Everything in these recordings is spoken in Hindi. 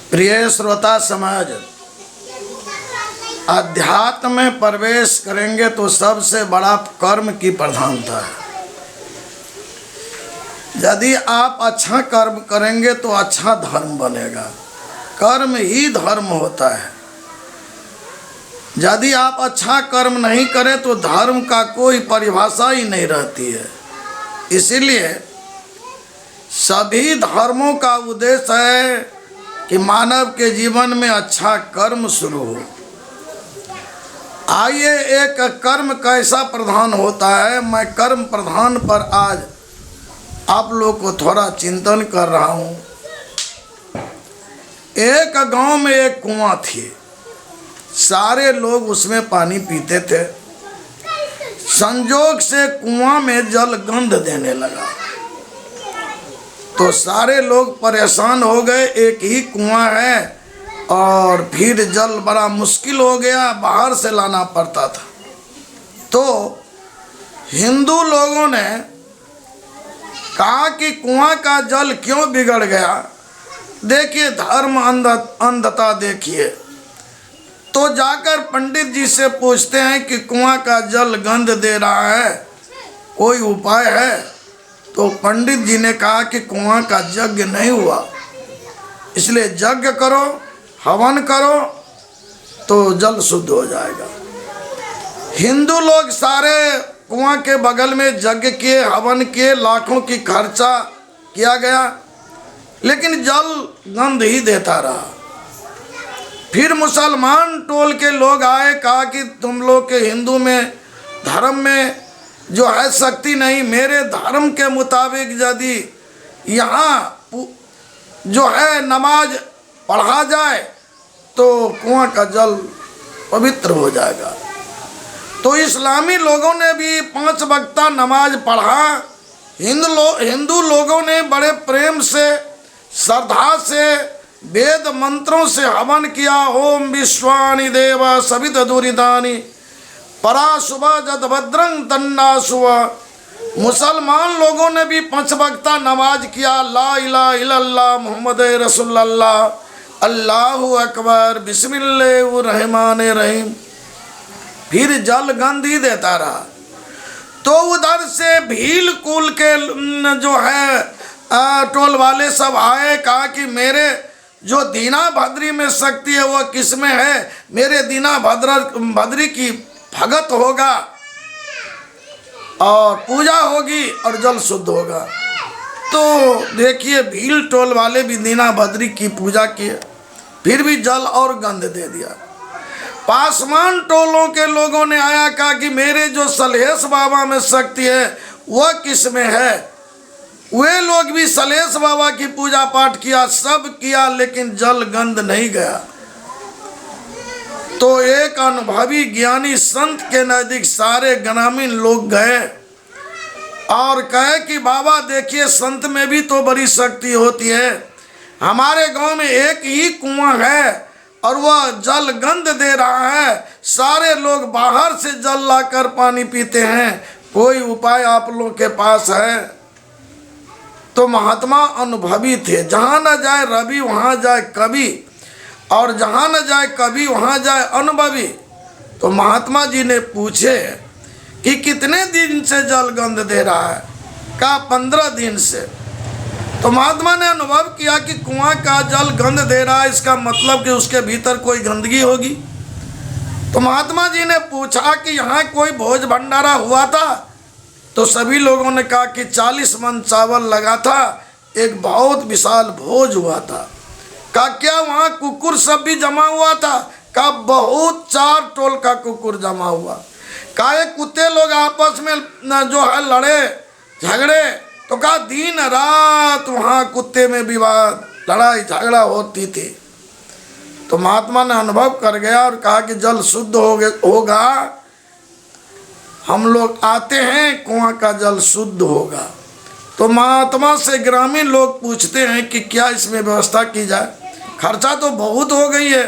प्रिय श्रोता समाज, अध्यात्म में प्रवेश करेंगे तो सबसे बड़ा कर्म की प्रधानता है। यदि आप अच्छा कर्म करेंगे तो अच्छा धर्म बनेगा। कर्म ही धर्म होता है। यदि आप अच्छा कर्म नहीं करें तो धर्म का कोई परिभाषा ही नहीं रहती है। इसीलिए सभी धर्मों का उद्देश्य है कि मानव के जीवन में अच्छा कर्म शुरू हो। आइए, एक कर्म कैसा प्रधान होता है, मैं कर्म प्रधान पर आज आप लोग को थोड़ा चिंतन कर रहा हूँ। एक गांव में एक कुआं थी। सारे लोग उसमें पानी पीते थे। संजोग से कुआं में जल गंध देने लगा तो सारे लोग परेशान हो गए। एक ही कुआं है और फिर जल बड़ा मुश्किल हो गया, बाहर से लाना पड़ता था। तो हिंदू लोगों ने कहा कि कुआं का जल क्यों बिगड़ गया। देखिए, धर्म अंधता देखिए। तो जाकर पंडित जी से पूछते हैं कि कुआं का जल गंध दे रहा है, कोई उपाय है। तो पंडित जी ने कहा कि कुआं का यज्ञ नहीं हुआ, इसलिए यज्ञ करो, हवन करो तो जल शुद्ध हो जाएगा। हिंदू लोग सारे कुआं के बगल में यज्ञ किए, हवन किए, लाखों की खर्चा किया गया, लेकिन जल गंध ही देता रहा। फिर मुसलमान टोल के लोग आए, कहा कि तुम लोग के हिंदू में धर्म में जो है शक्ति नहीं। मेरे धर्म के मुताबिक यदि यहाँ जो है नमाज पढ़ा जाए तो कुआं का जल पवित्र हो जाएगा। तो इस्लामी लोगों ने भी 5 वक्ता नमाज पढ़ा। हिंदू लोगों ने बड़े प्रेम से, श्रद्धा से, वेद मंत्रों से हवन किया। ओम विश्वानि देव सवित दुरितानि परा शुभा जद भद्रंग तन्ना शुभा। मुसलमान लोगों ने भी 5 वक्ता नमाज किया। ला इलाहा इल्लल्लाह मुहम्मद रसूलुल्लाह, अल्लाहु अकबर, बिस्मिल्लाहिर रहमानिर रहीम। फिर जल गंध ही देता रहा। तो उधर से भील कुल के जो है टोल वाले सब आए, कहा कि मेरे जो दीना भद्री में शक्ति है वह किस में है। मेरे दीना भद्री की भगत होगा और पूजा होगी और जल शुद्ध होगा। तो देखिए, भील टोल वाले भी दीना भद्री की पूजा किए, फिर भी जल और गंध दे दिया। पासवान टोलों के लोगों ने आया, कहा कि मेरे जो सलहेश बाबा में शक्ति है वह किस में है। वे लोग भी सलहेश बाबा की पूजा पाठ किया, सब किया, लेकिन जल गंध नहीं गया। तो एक अनुभवी ज्ञानी संत के नजदीक सारे ग्रामीण लोग गए और कहे कि बाबा देखिए, संत में भी तो बड़ी शक्ति होती है। हमारे गांव में एक ही कुआं है और वह जल गंध दे रहा है। सारे लोग बाहर से जल लाकर पानी पीते हैं। कोई उपाय आप लोग के पास है। तो महात्मा अनुभवी थे। जहाँ न जाए रवि वहाँ जाए कवि, और जहाँ न जाए कवि वहाँ जाए अनुभवी। तो महात्मा जी ने पूछे कि कितने दिन से जल गंध दे रहा है। कहा 15 दिन से। तो महात्मा ने अनुभव किया कि कुआं का जल गंध दे रहा है, इसका मतलब कि उसके भीतर कोई गंदगी होगी। तो महात्मा जी ने पूछा कि यहाँ कोई भोज भंडारा हुआ था। तो सभी लोगों ने कहा कि 40 मन चावल लगा था, एक बहुत विशाल भोज हुआ था। कहा क्या वहाँ कुकुर सब भी जमा हुआ था। कहा बहुत, 4 टोल का कुकुर जमा हुआ। कहा कुत्ते लोग आपस में जो है लड़े झगड़े। तो कहा दिन रात वहाँ कुत्ते में विवाद, लड़ाई झगड़ा होती थी। तो महात्मा ने अनुभव कर गया और कहा कि जल शुद्ध होगा, हम लोग आते हैं, कुआं का जल शुद्ध होगा। तो महात्मा से ग्रामीण लोग पूछते हैं कि क्या इसमें व्यवस्था की जाए। खर्चा तो बहुत हो गई है,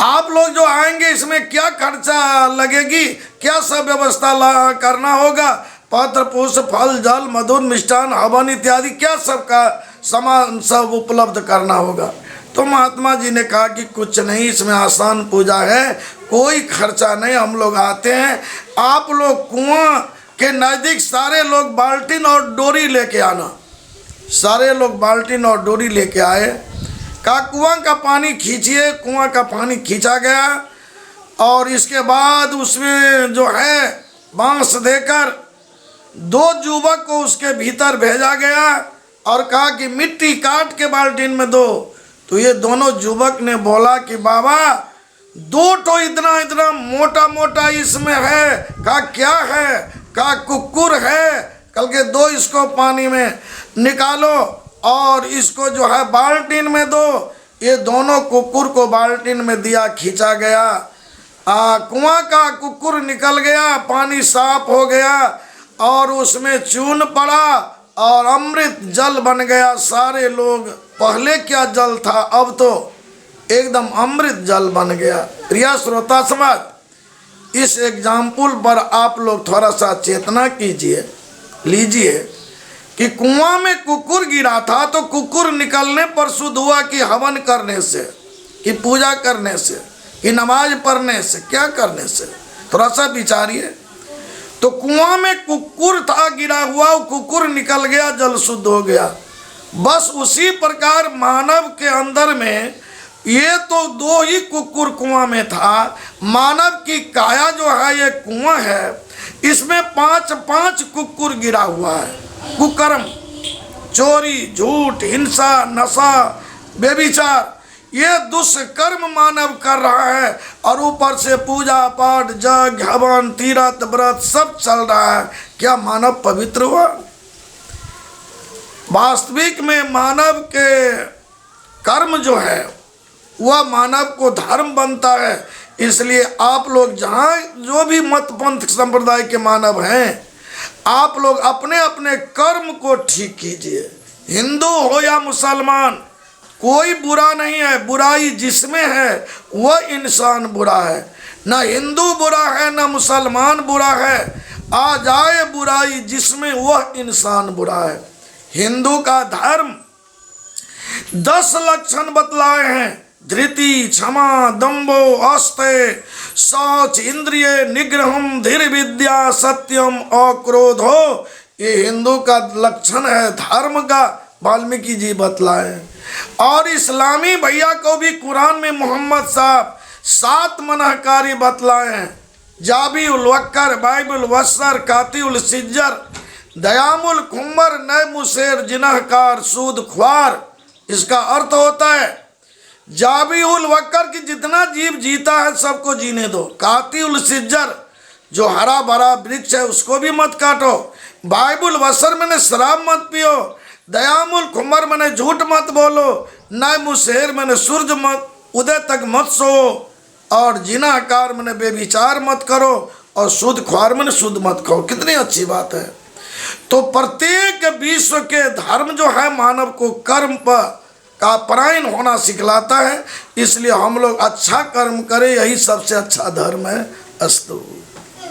आप लोग जो आएंगे इसमें क्या खर्चा लगेगी, क्या सब व्यवस्था करना होगा। पत्र पुष्प फल जल मधुर मिष्ठान हवन इत्यादि क्या सब का सामान सब उपलब्ध करना होगा। तो महात्मा जी ने कहा कि कुछ नहीं, इसमें आसान पूजा है, कोई खर्चा नहीं, हम लोग आते हैं, आप लोग कुआं के नज़दीक सारे लोग बाल्टीन और डोरी लेके आना। सारे लोग बाल्टीन और डोरी लेके आए। कहा कुआं का पानी खींचिए। कुआं का पानी खींचा गया और इसके बाद उसमें जो है बांस देकर 2 युवक को उसके भीतर भेजा गया और कहा कि मिट्टी काट के बाल्टीन में दो। तो ये दोनों युवक ने बोला कि बाबा 2 तो इतना इतना मोटा मोटा इसमें है। कहा क्या है? कहा कुक्कुर है। कल के 2 इसको पानी में निकालो और इसको जो है बाल्टीन में दो। ये दोनों कुक्कुर को बाल्टीन में दिया, खींचा गया। कुआं का कुक्कुर निकल गया, पानी साफ हो गया और उसमें चून पड़ा और अमृत जल बन गया। सारे लोग, पहले क्या जल था, अब तो एकदम अमृत जल बन गया। प्रिय श्रोता समाज, इस एग्जाम्पल पर आप लोग थोड़ा सा चेतना लीजिए कि कुआं में कुक्कुर गिरा था तो कुक्कुर निकलने पर शुद्ध हुआ कि हवन करने से, कि पूजा करने से, कि नमाज पढ़ने से, क्या करने से? थोड़ा सा विचारिए। तो कुआं में कुक्कुर था गिरा हुआ, वो कुक्कुर निकल गया, जल शुद्ध हो गया। बस उसी प्रकार मानव के अंदर में ये तो 2 ही कुक्कुर कुआं में था। मानव की काया जो है ये कुआं है, इसमें 5 कुक्कुर गिरा हुआ है। कुकर्म, चोरी, झूठ, हिंसा, नशा, व्यभिचार, ये दुष्कर्म मानव कर रहा है और ऊपर से पूजा पाठ, जग, हवन, तीर्थ, व्रत सब चल रहा है। क्या मानव पवित्र हुआ? वास्तविक में मानव के कर्म जो है वह मानव को धर्म बनता है। इसलिए आप लोग जहाँ जो भी मत पंथ संप्रदाय के मानव हैं, आप लोग अपने अपने कर्म को ठीक कीजिए। हिंदू हो या मुसलमान, कोई बुरा नहीं है। बुराई जिसमें है वह इंसान बुरा है। ना हिंदू बुरा है, ना मुसलमान बुरा है। आ जाए बुराई जिसमें वह इंसान बुरा है। हिंदू का धर्म 10 लक्षण बतलाए हैं। धृति, क्षमा, दम्भो, अस्तेय, शौच, इंद्रिय निग्रहम, धीर विद्या, सत्यम, अक्रोधो। ये हिंदू का लक्षण है धर्म का, वाल्मीकि जी बतलाए। और इस्लामी भैया को भी कुरान में मोहम्मद साहब 7 मनाहकारी बतलाए हैं। जाबी उल वक्कर, बाइबुल वस्सर, काती उल सिज्जर, दयामुल खुम्बर, नय मुसेर, जिनाहकार, सूद ख्वार। इसका अर्थ होता है जाबी उल वक्कर की जितना जीव जीता है सबको जीने दो। काती उल सिज्जर, जो हरा भरा वृक्ष है उसको भी मत काटो। बाइबुल वसर मैंने शराब मत पियो। दयामुल खुमर मैंने झूठ मत बोलो। नय मुसेर मैंने सूरज मत उदय तक मत सो। और जिनाकार मैंने बेविचार मत करो। और शुद्ध ख्वार मैंने शुद्ध मत खाओ। कितनी अच्छी बात है। तो प्रत्येक विश्व के धर्म जो है मानव को कर्म पर का परायण होना सिखलाता है। इसलिए हम लोग अच्छा कर्म करें, यही सबसे अच्छा धर्म है। अस्तु।